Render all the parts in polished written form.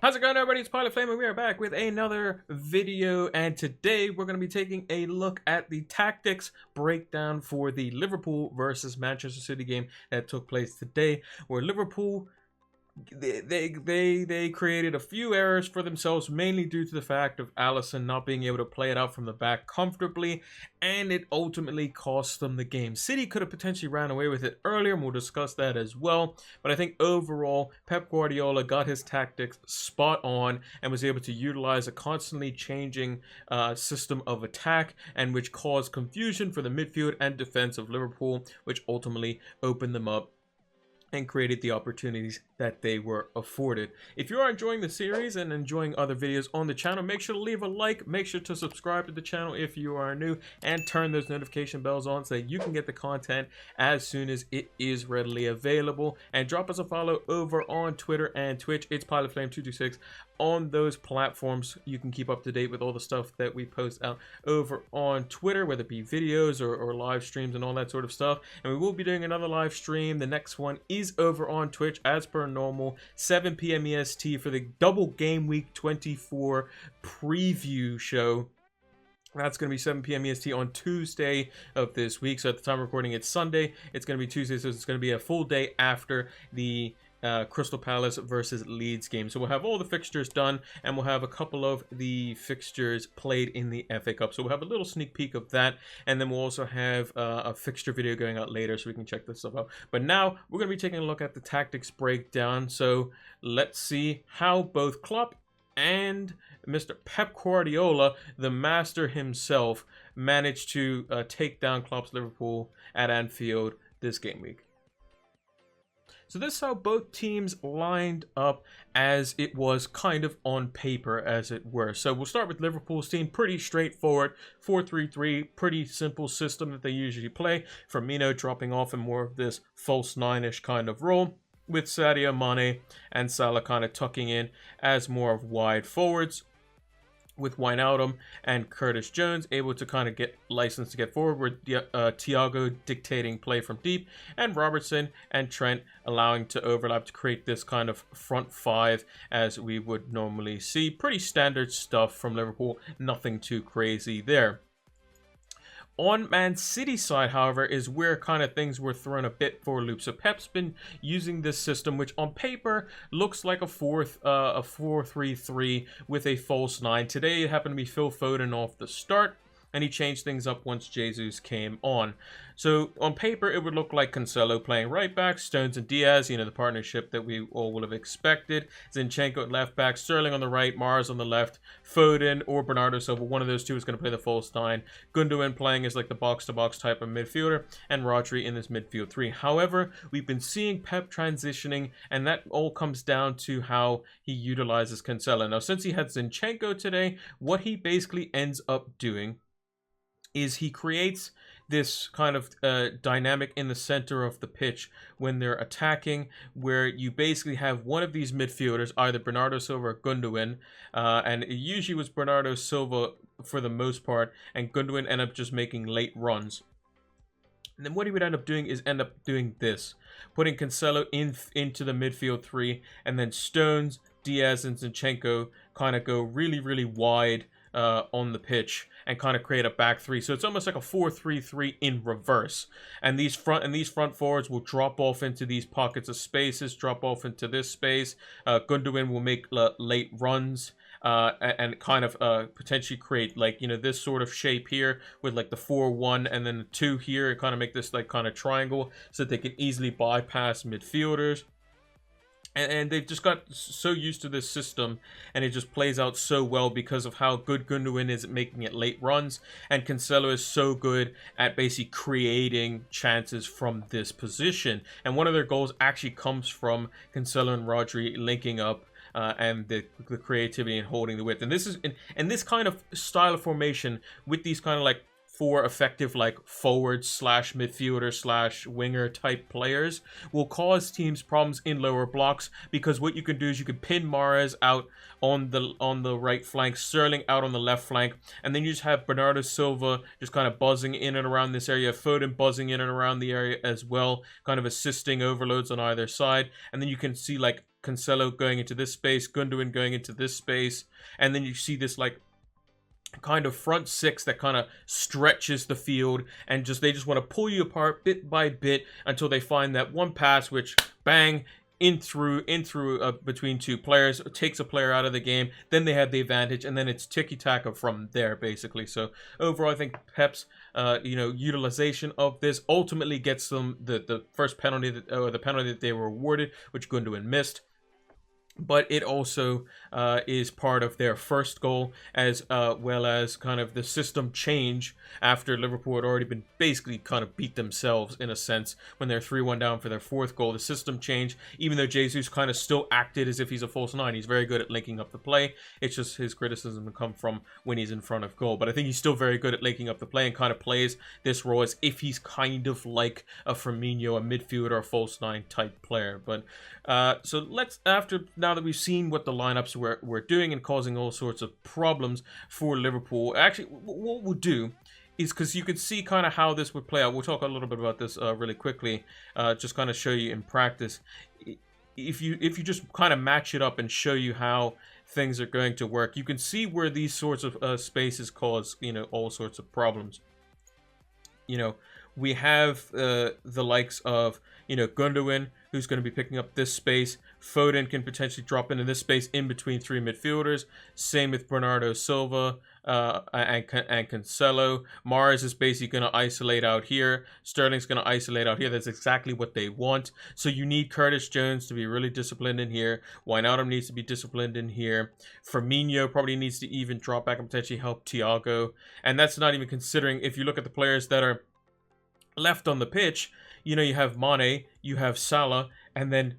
How's it going, everybody? It's Pilot Flame and we are back with another video, and today we're going to be taking a look at the tactics breakdown for the Liverpool versus Manchester City game that took place today, where Liverpool they created a few errors for themselves, mainly due to the fact of Alisson not being able to play it out from the back comfortably, and it ultimately cost them the game. City could have potentially ran away with it earlier, and we'll discuss that as well. But I think overall, Pep Guardiola got his tactics spot on and was able to utilize a constantly changing system of attack, and which caused confusion for the midfield and defense of Liverpool, which ultimately opened them up and created the opportunities that they were afforded. If you are enjoying the series and enjoying other videos on the channel, make sure to leave a like, make sure to subscribe to the channel if you are new, and turn those notification bells on so that you can get the content as soon as it is readily available. And drop us a follow over on Twitter and Twitch. It's PilotFlame226 on those platforms. You can keep up to date with all the stuff that we post out over on Twitter, whether it be videos or live streams and all that sort of stuff. And we will be doing another live stream. The next one is over on Twitch as per normal, 7 p.m. EST for the double game week 24 preview show. That's going to be 7 p.m. EST on Tuesday of this week. So at the time of recording, it's Sunday. It's going to be Tuesday, so it's going to be a full day after the Crystal Palace versus Leeds game. So we'll have all the fixtures done, and we'll have a couple of the fixtures played in the FA Cup. So we'll have a little sneak peek of that, and then we'll also have a fixture video going out later so we can check this stuff out. But now we're going to be taking a look at the tactics breakdown. So let's see how both Klopp and Mr. Pep Guardiola, the master himself, managed to take down Klopp's Liverpool at Anfield this game week. So this is how both teams lined up as it was kind of on paper, as it were. So we'll start with Liverpool's team. Pretty straightforward, 4-3-3, pretty simple system that they usually play. Firmino dropping off in more of this false nine-ish kind of role, with Sadio Mane and Salah kind of tucking in as more of wide forwards, with Wijnaldum and Curtis Jones able to kind of get licensed to get forward, with Thiago dictating play from deep, and Robertson and Trent allowing to overlap to create this kind of front five as we would normally see. Pretty standard stuff from Liverpool, nothing too crazy there. On Man City side, however, is where kind of things were thrown a bit for a loop. So Pep's been using this system, which on paper looks like a 4-3-3 with a false nine. Today it happened to be Phil Foden off the start, and he changed things up once Jesus came on. So on paper, it would look like Cancelo playing right back, Stones and Diaz, you know, the partnership that we all would have expected. Zinchenko at left back, Sterling on the right, Mars on the left, Foden or Bernardo Silva, one of those two is going to play the false nine. Gundogan playing as like the box-to-box type of midfielder, and Rodri in this midfield three. However, we've been seeing Pep transitioning, and that all comes down to how he utilizes Cancelo. Now, since he had Zinchenko today, what he basically ends up doing is he creates this kind of dynamic in the center of the pitch when they're attacking, where you basically have one of these midfielders, either Bernardo Silva or Gundogan, and it usually was Bernardo Silva for the most part, and Gundogan end up just making late runs. And then what he would end up doing is this, putting Cancelo into the midfield three, and then Stones, Diaz, and Zinchenko kind of go really, really wide on the pitch and kind of create a back three. So it's almost like a 4-3-3 in reverse. And these front forwards will drop off into these pockets of spaces, drop off into this space. Gundogan will make late runs and kind of potentially create, like, you know, this sort of shape here with like the 4-1 and then the 2 here, and kind of make this like kind of triangle so that they can easily bypass midfielders. And they've just got so used to this system, and it just plays out so well because of how good Gundogan is at making it late runs, and Cancelo is so good at basically creating chances from this position. And one of their goals actually comes from Cancelo and Rodri linking up, and the creativity and holding the width. And this is in this kind of style of formation with these kind of like four effective like forward slash midfielder slash winger type players will cause teams problems in lower blocks, because what you can do is you can pin Mahrez out on the right flank, Sterling out on the left flank, and then you just have Bernardo Silva just kind of buzzing in and around this area, Foden buzzing in and around the area as well, kind of assisting overloads on either side, and then you can see like Cancelo going into this space, Gundogan going into this space, and then you see this like kind of front six that kind of stretches the field, and they just want to pull you apart bit by bit until they find that one pass which bang in through between two players, takes a player out of the game, then they have the advantage, and then it's tiki-taka from there basically. So overall I think Pep's utilization of this ultimately gets them the first penalty the penalty that they were awarded, which Gundogan missed. But it also is part of their first goal, as well as kind of the system change after Liverpool had already been basically kind of beat themselves in a sense when they're 3-1 down for their fourth goal. The system change, even though Jesus kind of still acted as if he's a false nine. He's very good at linking up the play. It's just his criticism will come from when he's in front of goal. But I think he's still very good at linking up the play and kind of plays this role as if he's kind of like a Firmino, a midfielder, a false nine type player. But so now that we've seen what the lineups were doing and causing all sorts of problems for Liverpool, actually what we'll do is, because you can see kind of how this would play out, we'll talk a little bit about this really quickly, just kind of show you in practice. If you just kind of match it up and show you how things are going to work, you can see where these sorts of spaces cause all sorts of problems. We have the likes of Gundogan, who's going to be picking up this space. Foden can potentially drop into this space in between three midfielders. Same with Bernardo Silva and Cancelo. Mahrez is basically going to isolate out here. Sterling's going to isolate out here. That's exactly what they want. So you need Curtis Jones to be really disciplined in here. Wijnaldum needs to be disciplined in here. Firmino probably needs to even drop back and potentially help Thiago. And that's not even considering, if you look at the players that are left on the pitch, you have Mane, you have Salah, and then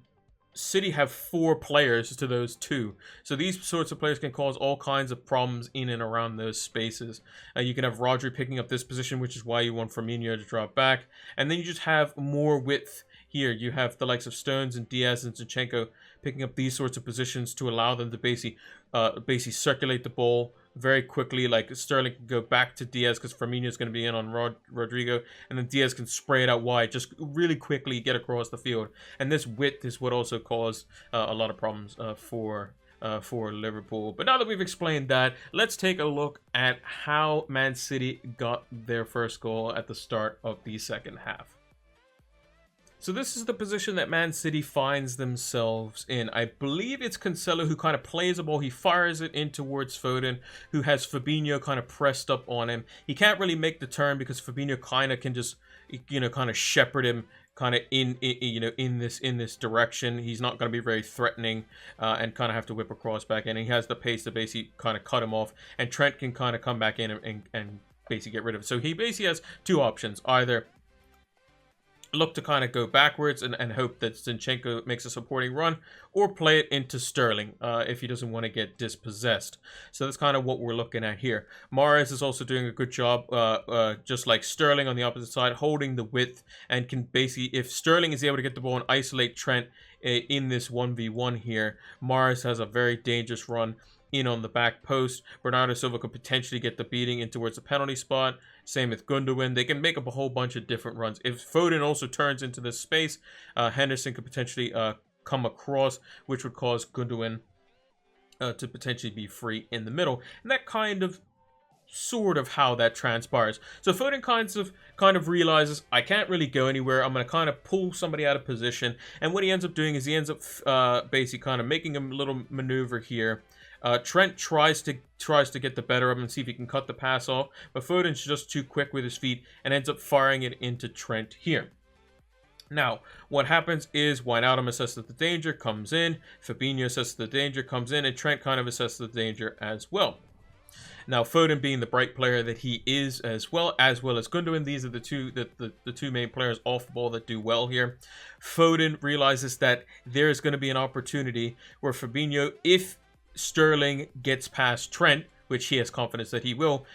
City have 4 players to those 2. So these sorts of players can cause all kinds of problems in and around those spaces. You can have Rodri picking up this position, which is why you want Firmino to drop back. And then you just have more width here. You have the likes of Stones and Diaz and Zinchenko picking up these sorts of positions to allow them to basically circulate the ball very quickly. Like Sterling can go back to Diaz because Firmino is going to be in on Rodrigo, and then Diaz can spray it out wide, just really quickly get across the field. And this width is what also caused a lot of problems for Liverpool. But now that we've explained that, let's take a look at how Man City got their first goal at the start of the second half. So this is the position that Man City finds themselves in. I believe it's Cancelo who kind of plays the ball. He fires it in towards Foden, who has Fabinho kind of pressed up on him. He can't really make the turn because Fabinho kind of can just, kind of shepherd him kind of in this direction. He's not going to be very threatening and kind of have to whip across back in. And he has the pace to basically kind of cut him off. And Trent can kind of come back in and basically get rid of it. So he basically has 2 options. Either look to kind of go backwards and hope that Zinchenko makes a supporting run, or play it into Sterling if he doesn't want to get dispossessed. So that's kind of what we're looking at here. Mahrez is also doing a good job, just like Sterling on the opposite side, holding the width, and can basically, if Sterling is able to get the ball and isolate Trent in this 1v1 here, Mahrez has a very dangerous run in on the back post. Bernardo Silva could potentially get the beating in towards the penalty spot. Same with Gundogan. They can make up a whole bunch of different runs. If Foden also turns into this space, Henderson could potentially come across, which would cause Gundogan to potentially be free in the middle. And that sort of how that transpires. So Foden kind of realizes, I can't really go anywhere. I'm going to kind of pull somebody out of position. And what he ends up doing is he ends up basically kind of making a little maneuver here. Trent tries to get the better of him and see if he can cut the pass off, but Foden's just too quick with his feet and ends up firing it into Trent here. Now, what happens is Wijnaldum assesses the danger, comes in, Fabinho assesses the danger, comes in, and Trent kind of assesses the danger as well. Now, Foden being the bright player that he is as well as Gundogan, these are the two main players off the ball that do well here. Foden realizes that there is going to be an opportunity where Fabinho, if Sterling gets past Trent, which he has confidence that he will,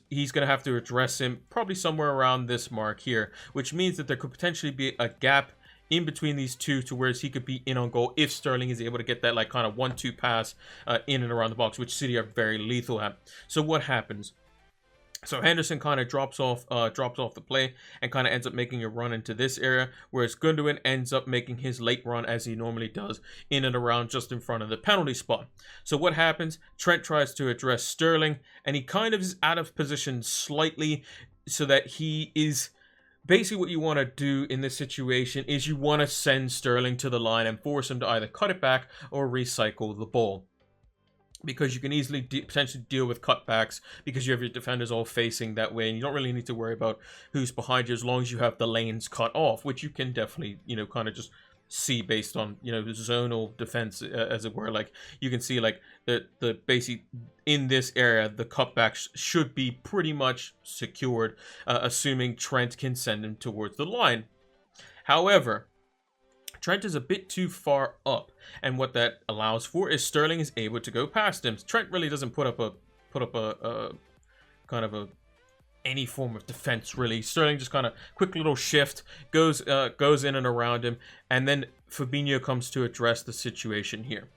he's going to have to address him probably somewhere around this mark here, which means that there could potentially be a gap in between these two to where he could be in on goal if Sterling is able to get that like kind of 1-2 pass in and around the box, which City are very lethal at. So what happens? So Henderson kind of drops off the play and kind of ends up making a run into this area, whereas Gundogan ends up making his late run as he normally does in and around just in front of the penalty spot. So what happens? Trent tries to address Sterling, and he kind of is out of position slightly, so that he is basically, what you want to do in this situation is you want to send Sterling to the line and force him to either cut it back or recycle the ball, because you can easily potentially deal with cutbacks because you have your defenders all facing that way, and you don't really need to worry about who's behind you as long as you have the lanes cut off, which you can definitely, kind of just see based on, the zonal defense, as it were. Like, you can see like the basic in this area, the cutbacks should be pretty much secured, assuming Trent can send him towards the line. However, Trent is a bit too far up, and what that allows for is Sterling is able to go past him. Trent really doesn't put up a kind of any form of defense, really. Sterling just kind of quick little shift, goes in and around him, and then Fabinho comes to address the situation here.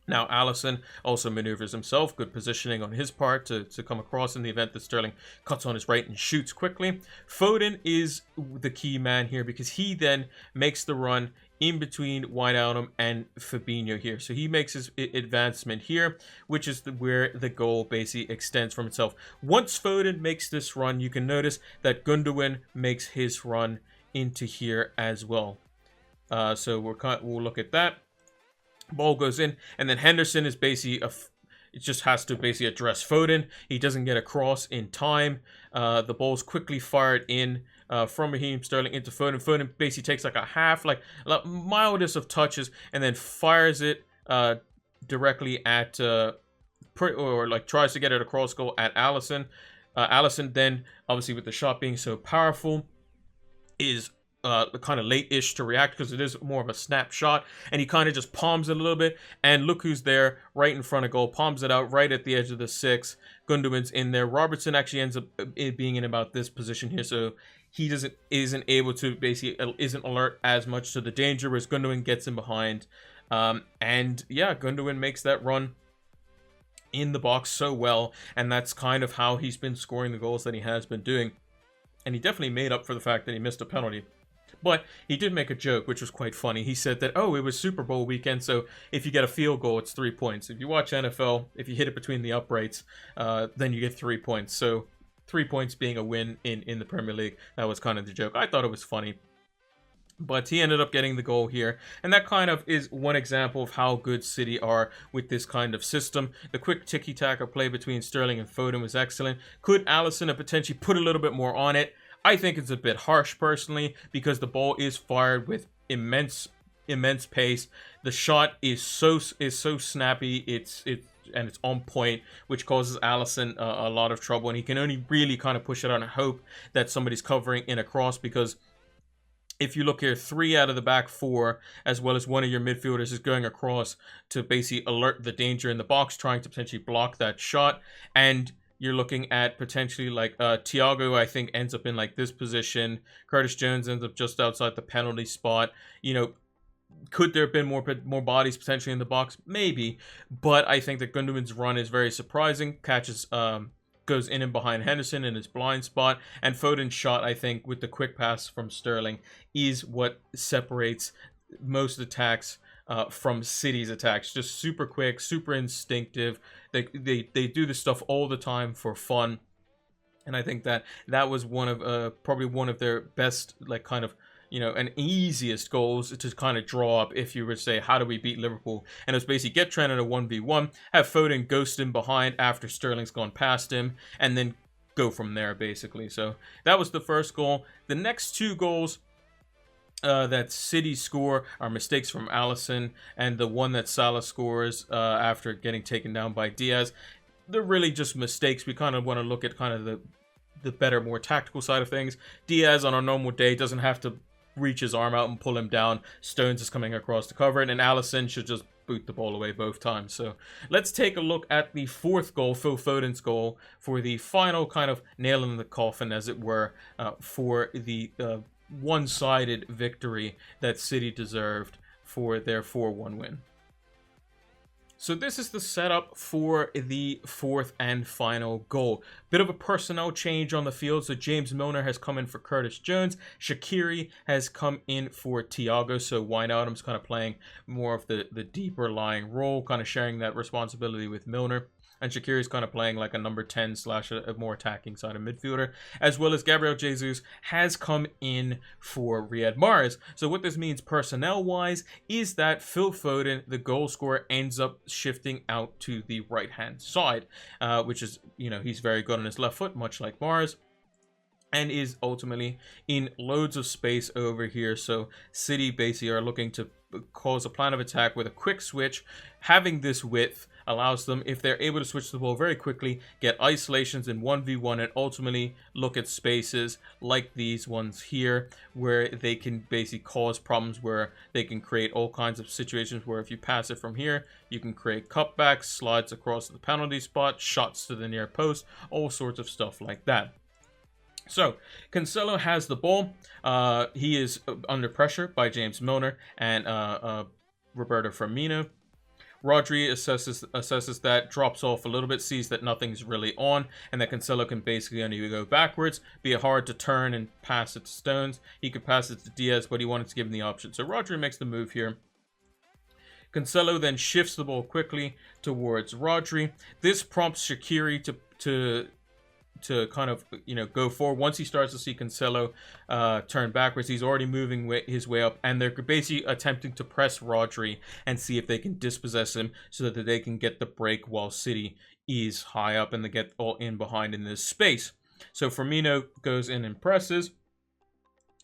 Now, Alisson also maneuvers himself. Good positioning on his part to come across in the event that Sterling cuts on his right and shoots quickly. Foden is the key man here because he then makes the run in between Wijnaldum and Fabinho here. So he makes his advancement here, which is where the goal basically extends from itself. Once Foden makes this run, you can notice that Gundogan makes his run into here as well. So we'll look at that. Ball goes in, and then Henderson is basically it just has to basically address Foden. He doesn't get across in time. The ball's quickly fired in from Raheem Sterling into Foden. Foden basically takes like a half, like mildest of touches, and then fires it directly at or like tries to get it across goal at Alisson. Alisson then, obviously with the shot being so powerful, is kind of late-ish to react because it is more of a snapshot, and he kind of just palms it a little bit, and look who's there right in front of goal, palms it out right at the edge of the 6. Gundogan's in there. Robertson actually ends up being in about this position here, so he isn't able to basically isn't alert as much to the danger, whereas Gundogan gets in behind, and yeah, Gundogan makes that run in the box so well, and that's kind of how he's been scoring the goals that he has been doing, and he definitely made up for the fact that he missed a penalty. But he did make a joke, which was quite funny. He said that, oh, it was Super Bowl weekend, so if you get a field goal, it's 3 points. If you watch NFL, if you hit it between the uprights, then you get 3 points. So 3 points being a win in the Premier League, that was kind of the joke. I thought it was funny. But he ended up getting the goal here. And that kind of is one example of how good City are with this kind of system. The quick tiki-taka play between Sterling and Foden was excellent. Could Alisson have potentially put a little bit more on it? I think it's a bit harsh personally, because the ball is fired with immense pace. The shot is so snappy, it's on point, which causes Alisson a lot of trouble, and he can only really kind of push it out and hope that somebody's covering in a cross, because if you look here, 3 out of the back 4, as well as one of your midfielders, is going across to basically alert the danger in the box, trying to potentially block that shot. And you're looking at potentially like Thiago, I think, ends up in like this position. Curtis Jones ends up just outside the penalty spot. Could there have been more bodies potentially in the box? Maybe. But I think that Gundogan's run is very surprising. Goes in and behind Henderson in his blind spot. And Foden's shot, I think, with the quick pass from Sterling, is what separates most attacks from City's attacks. Just super quick, super instinctive. They do this stuff all the time for fun, and I think that was one of probably one of their best, like, kind of, and easiest goals to kind of draw up if you were to say, how do we beat Liverpool? And it was basically get Trent in a 1v1, have Foden ghost him behind after Sterling's gone past him, and then go from there, basically. So that was the first goal. The next 2 goals that City score are mistakes from Alisson, and the one that Salah scores after getting taken down by Diaz, they're really just mistakes. We kind of want to look at kind of the better, more tactical side of things. Diaz on a normal day doesn't have to reach his arm out and pull him down. Stones is coming across to cover it, and Alisson should just boot the ball away both times. So let's take a look at the fourth goal, Phil Foden's goal, for the final kind of nail in the coffin, as it were, for the one-sided victory that City deserved for their 4-1 win. So this is the setup for the fourth and final goal. Bit of a personnel change on the field. So James Milner has come in for Curtis Jones. Shaqiri has come in for Thiago. So Wijnaldum's kind of playing more of the deeper lying role, kind of sharing that responsibility with Milner. And Shaqiri's kind of playing like a number 10 / a more attacking side of midfielder, as well as Gabriel Jesus has come in for Riyad Mahrez. So what this means personnel-wise is that Phil Foden, the goal scorer, ends up shifting out to the right-hand side, which is, you know, he's very good on his left foot, much like Mahrez, and is ultimately in loads of space over here. So City basically are looking to cause a plan of attack with a quick switch. Having this width allows them, if they're able to switch the ball very quickly, get isolations in 1v1 and ultimately look at spaces like these ones here, where they can basically cause problems, where they can create all kinds of situations where if you pass it from here, you can create cutbacks, slides across the penalty spot, shots to the near post, all sorts of stuff like that. So, Cancelo has the ball. He is under pressure by James Milner and Roberto Firmino. Rodri assesses that, drops off a little bit, sees that nothing's really on, and that Cancelo can basically only go backwards, be hard to turn and pass it to Stones. He could pass it to Diaz, but he wanted to give him the option. So Rodri makes the move here. Cancelo then shifts the ball quickly towards Rodri. This prompts Shaqiri to kind of, you know, go forward. Once he starts to see Cancelo turn backwards, he's already moving his way up, and they're basically attempting to press Rodri and see if they can dispossess him so that they can get the break while City is high up and they get all in behind in this space. So Firmino goes in and presses.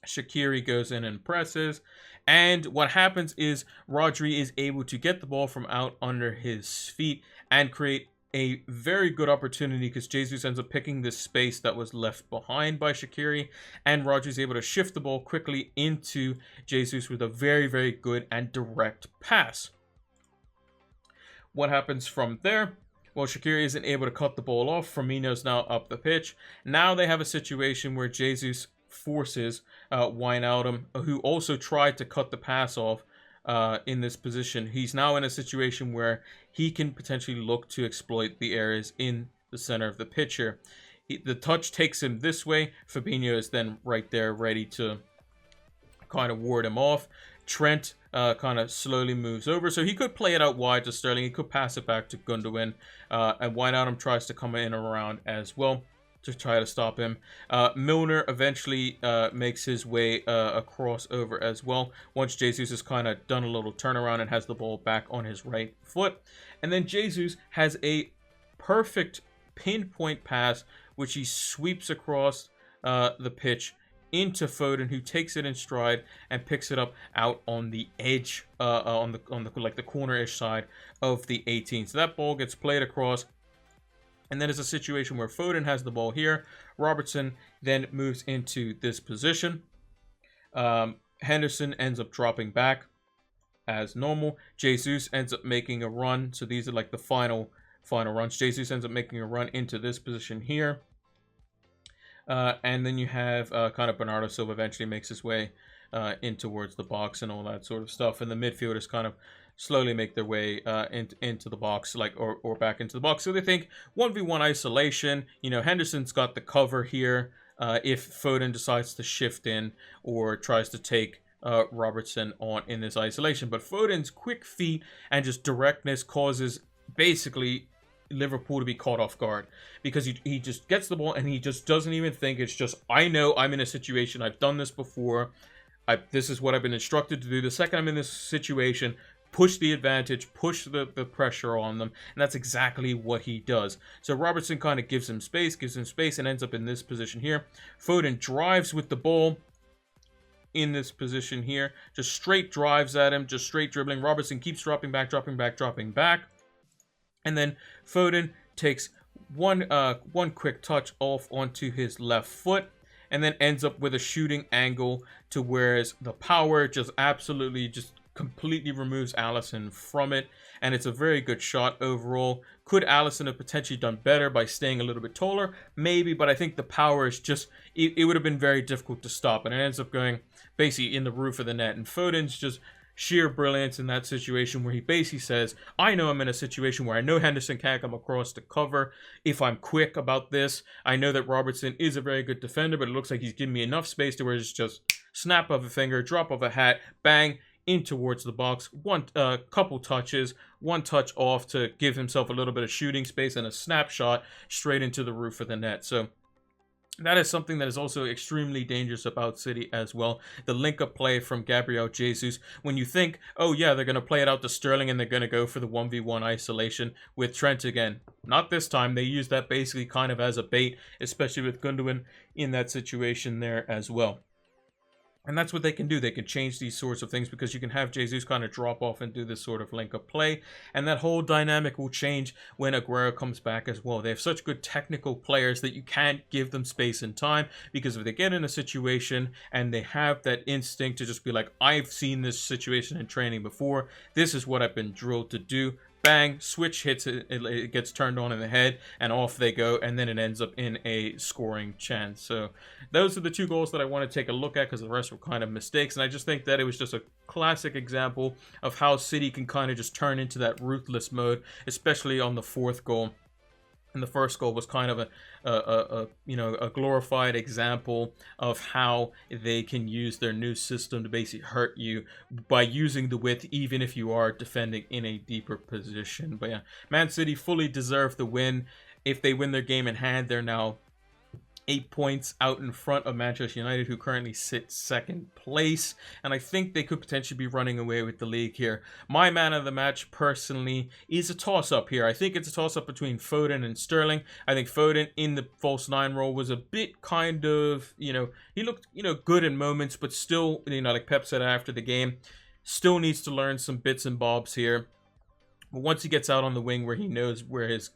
Shaqiri goes in and presses. And what happens is Rodri is able to get the ball from out under his feet and create a very good opportunity, because Jesus ends up picking this space that was left behind by Shaqiri, and Rodri's able to shift the ball quickly into Jesus with a very, very good and direct pass. What happens from there? Well, Shaqiri isn't able to cut the ball off. Firmino's now up the pitch. Now they have a situation where Jesus forces Wijnaldum, who also tried to cut the pass off, in this position. He's now in a situation where he can potentially look to exploit the areas in the center of the pitch here. The touch takes him this way. Fabinho is then right there ready to kind of ward him off. Trent kind of slowly moves over, so he could play it out wide to Sterling. He could pass it back to Gundogan, and Wijnaldum tries to come in around as well to try to stop him. Milner eventually makes his way across over as well, once Jesus has kind of done a little turnaround and has the ball back on his right foot. And then Jesus has a perfect pinpoint pass, which he sweeps across the pitch into Foden, who takes it in stride and picks it up out on the edge, on the like the corner-ish side of the 18. So that ball gets played across. And then it's a situation where Foden has the ball here. Robertson then moves into this position. Henderson ends up dropping back as normal. Jesus ends up making a run. So these are like the final runs. Jesus ends up making a run into this position here. And then you have kind of Bernardo Silva eventually makes his way in towards the box and all that sort of stuff. And the midfielders kind of slowly make their way into the box, like or back into the box. So they think 1v1 isolation. You know, Henderson's got the cover here if Foden decides to shift in or tries to take Robertson on in this isolation. But Foden's quick feet and just directness causes basically Liverpool to be caught off guard, because he just gets the ball and he just doesn't even think. It's just, I know I'm in a situation, I've done this before, this is what I've been instructed to do. The second I'm in this situation, push the advantage, push the pressure on them, and that's exactly what he does. So Robertson kind of gives him space, and ends up in this position here. Foden drives with the ball in this position here, just straight drives at him, just straight dribbling. Robertson keeps dropping back, and then Foden takes one quick touch off onto his left foot, and then ends up with a shooting angle to whereas the power just absolutely just completely removes Alisson from it, and it's a very good shot overall. Could Alisson have potentially done better by staying a little bit taller? Maybe, but I think the power is just, it would have been very difficult to stop, and it ends up going basically in the roof of the net. And Foden's just sheer brilliance in that situation where he basically says, I know I'm in a situation where I know Henderson can't come across to cover if I'm quick about this. I know that Robertson is a very good defender, but it looks like he's giving me enough space to where it's just snap of a finger, drop of a hat, bang, in towards the box. One couple touches, one touch off to give himself a little bit of shooting space, and a snapshot straight into the roof of the net. So that is something that is also extremely dangerous about City as well. The link-up play from Gabriel Jesus. When you think, oh yeah, they're going to play it out to Sterling and they're going to go for the 1v1 isolation with Trent again. Not this time. They use that basically kind of as a bait, especially with Gundogan in that situation there as well. And that's what they can do. They can change these sorts of things because you can have Jesus kind of drop off and do this sort of link-up play. And that whole dynamic will change when Aguero comes back as well. They have such good technical players that you can't give them space and time, because if they get in a situation and they have that instinct to just be like, I've seen this situation in training before, this is what I've been drilled to do. Bang, switch hits, it gets turned on in the head, and off they go, and then it ends up in a scoring chance. So those are the two goals that I want to take a look at, because the rest were kind of mistakes, and I just think that it was just a classic example of how City can kind of just turn into that ruthless mode, especially on the fourth goal. And the first goal was kind of a glorified example of how they can use their new system to basically hurt you by using the width, even if you are defending in a deeper position. But yeah, Man City fully deserve the win. If they win their game in hand, they're now 8 points out in front of Manchester United, who currently sit second place, and I think they could potentially be running away with the league here. My man of the match, personally, is a toss-up here. I think it's a toss-up between Foden and Sterling. I think Foden in the false nine role was a bit kind of, he looked, good in moments, but still, like Pep said after the game, still needs to learn some bits and bobs here. But once he gets out on the wing where he knows where his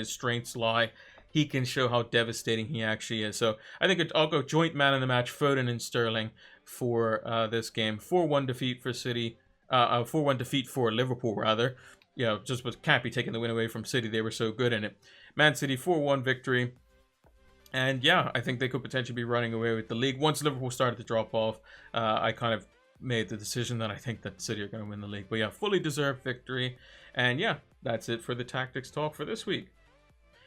strengths lie, he can show how devastating he actually is. So I think I'll go joint man of the match, Foden and Sterling, for this game. 4-1 defeat for City. 4-1 defeat for Liverpool, rather. Just can't be taking the win away from City. They were so good in it. Man City, 4-1 victory. And yeah, I think they could potentially be running away with the league. Once Liverpool started to drop off, I kind of made the decision that I think that City are going to win the league. But yeah, fully deserved victory. And yeah, that's it for the Tactics Talk for this week.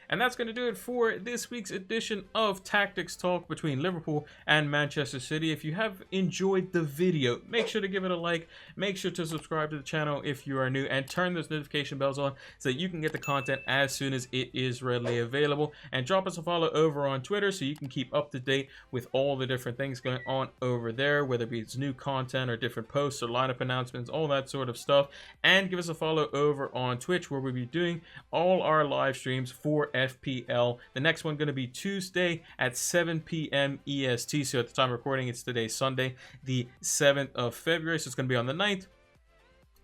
And that's going to do it for this week's edition of Tactics Talk between Liverpool and Manchester City. If you have enjoyed the video, make sure to give it a like. Make sure to subscribe to the channel if you are new, and turn those notification bells on so that you can get the content as soon as it is readily available. And drop us a follow over on Twitter so you can keep up to date with all the different things going on over there, whether it's new content or different posts or lineup announcements, all that sort of stuff. And give us a follow over on Twitch, where we'll be doing all our live streams for FPL. The next one going to be Tuesday at 7 p.m. EST. So at the time of recording, it's today, Sunday, the 7th of February. So it's going to be on the 9th,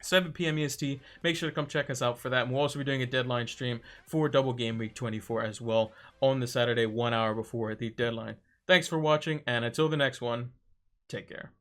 7 p.m. EST. Make sure to come check us out for that. And we'll also be doing a deadline stream for Double Game Week 24 as well on the Saturday, 1 hour before the deadline. Thanks for watching, and until the next one, take care.